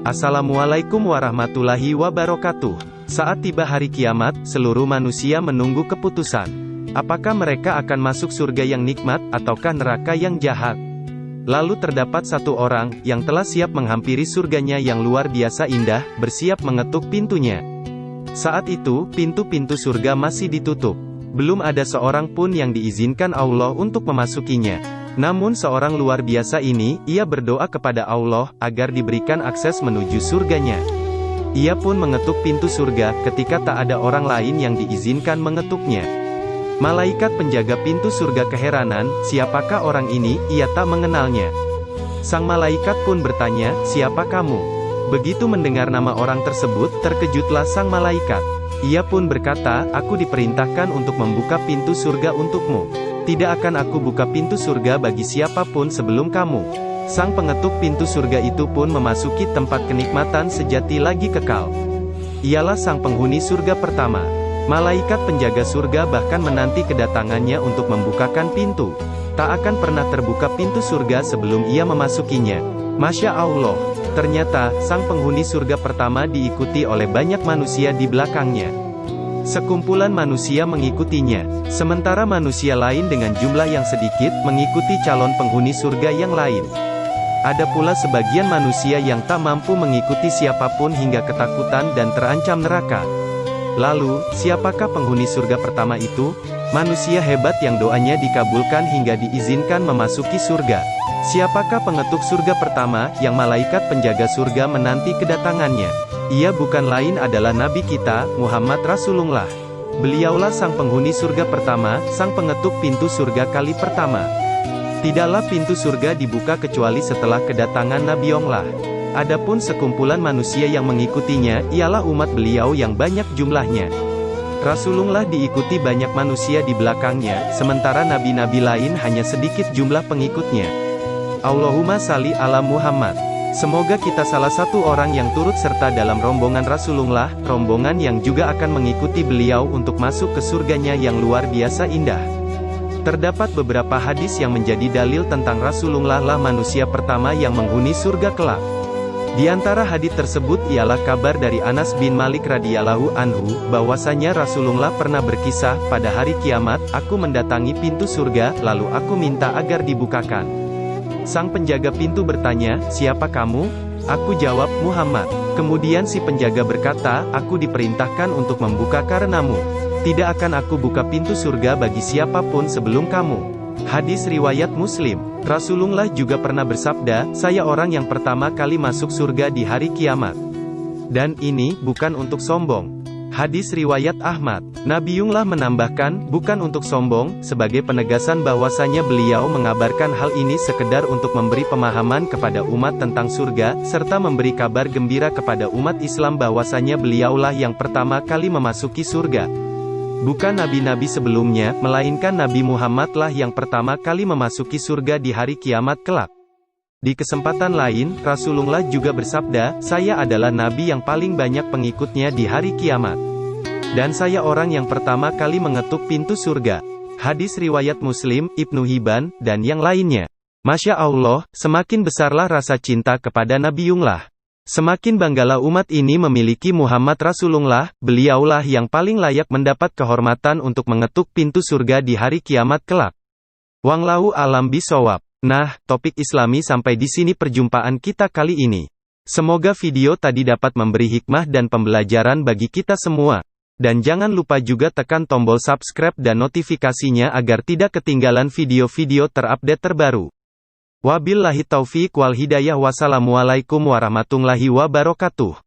Assalamualaikum warahmatullahi wabarakatuh. Saat tiba hari kiamat, seluruh manusia menunggu keputusan. Apakah mereka akan masuk surga yang nikmat, ataukah neraka yang jahat? Lalu terdapat satu orang, yang telah siap menghampiri surganya yang luar biasa indah, bersiap mengetuk pintunya. Saat itu, pintu-pintu surga masih ditutup. Belum ada seorang pun yang diizinkan Allah untuk memasukinya. Namun seorang luar biasa ini, ia berdoa kepada Allah, agar diberikan akses menuju surganya. Ia pun mengetuk pintu surga, ketika tak ada orang lain yang diizinkan mengetuknya. Malaikat penjaga pintu surga keheranan, siapakah orang ini, ia tak mengenalnya. Sang malaikat pun bertanya, siapa kamu? Begitu mendengar nama orang tersebut, terkejutlah sang malaikat. Ia pun berkata, aku diperintahkan untuk membuka pintu surga untukmu. Tidak akan aku buka pintu surga bagi siapapun sebelum kamu. Sang pengetuk pintu surga itu pun memasuki tempat kenikmatan sejati lagi kekal. Ialah sang penghuni surga pertama. Malaikat penjaga surga bahkan menanti kedatangannya untuk membukakan pintu. Tak akan pernah terbuka pintu surga sebelum ia memasukinya. Masya Allah, ternyata, sang penghuni surga pertama diikuti oleh banyak manusia di belakangnya. Sekumpulan manusia mengikutinya, sementara manusia lain dengan jumlah yang sedikit, mengikuti calon penghuni surga yang lain. Ada pula sebagian manusia yang tak mampu mengikuti siapapun hingga ketakutan dan terancam neraka. Lalu, siapakah penghuni surga pertama itu? Manusia hebat yang doanya dikabulkan hingga diizinkan memasuki surga. Siapakah pengetuk surga pertama, yang malaikat penjaga surga menanti kedatangannya? Ia bukan lain adalah Nabi kita, Muhammad Rasulullah. Beliaulah sang penghuni surga pertama, sang pengetuk pintu surga kali pertama. Tidaklah pintu surga dibuka kecuali setelah kedatangan Nabiullah. Adapun sekumpulan manusia yang mengikutinya, ialah umat beliau yang banyak jumlahnya. Rasulullah diikuti banyak manusia di belakangnya, sementara nabi-nabi lain hanya sedikit jumlah pengikutnya. Allahumma salli ala Muhammad. Semoga kita salah satu orang yang turut serta dalam rombongan Rasulullah, rombongan yang juga akan mengikuti beliau untuk masuk ke surganya yang luar biasa indah. Terdapat beberapa hadis yang menjadi dalil tentang Rasulullah lah manusia pertama yang menghuni surga kelak. Di antara hadis tersebut ialah kabar dari Anas bin Malik radhiyallahu anhu, bahwasanya Rasulullah pernah berkisah, pada hari kiamat, aku mendatangi pintu surga, lalu aku minta agar dibukakan. Sang penjaga pintu bertanya, siapa kamu? Aku jawab, Muhammad. Kemudian si penjaga berkata, aku diperintahkan untuk membuka karenamu. Tidak akan aku buka pintu surga bagi siapapun sebelum kamu. Hadis riwayat Muslim. Rasulullah juga pernah bersabda, saya orang yang pertama kali masuk surga di hari kiamat. Dan ini, bukan untuk sombong. Hadis riwayat Ahmad. Nabiullah menambahkan, bukan untuk sombong, sebagai penegasan bahwasanya beliau mengabarkan hal ini sekedar untuk memberi pemahaman kepada umat tentang surga, serta memberi kabar gembira kepada umat Islam bahwasanya beliaulah yang pertama kali memasuki surga. Bukan nabi-nabi sebelumnya, melainkan Nabi Muhammadlah yang pertama kali memasuki surga di hari kiamat kelak. Di kesempatan lain, Rasulullah juga bersabda, saya adalah nabi yang paling banyak pengikutnya di hari kiamat. Dan saya orang yang pertama kali mengetuk pintu surga. Hadis riwayat Muslim, Ibnu Hibban, dan yang lainnya. Masya Allah, semakin besarlah rasa cinta kepada Nabiullah. Semakin banggalah umat ini memiliki Muhammad Rasulullah, beliaulah yang paling layak mendapat kehormatan untuk mengetuk pintu surga di hari kiamat kelak. Wallahu a'lam bishawab. Nah, topik Islami sampai di sini perjumpaan kita kali ini. Semoga video tadi dapat memberi hikmah dan pembelajaran bagi kita semua. Dan jangan lupa juga tekan tombol subscribe dan notifikasinya agar tidak ketinggalan video-video terupdate terbaru. Wabillahi taufiq wal hidayah. Wassalamualaikum warahmatullahi wabarakatuh.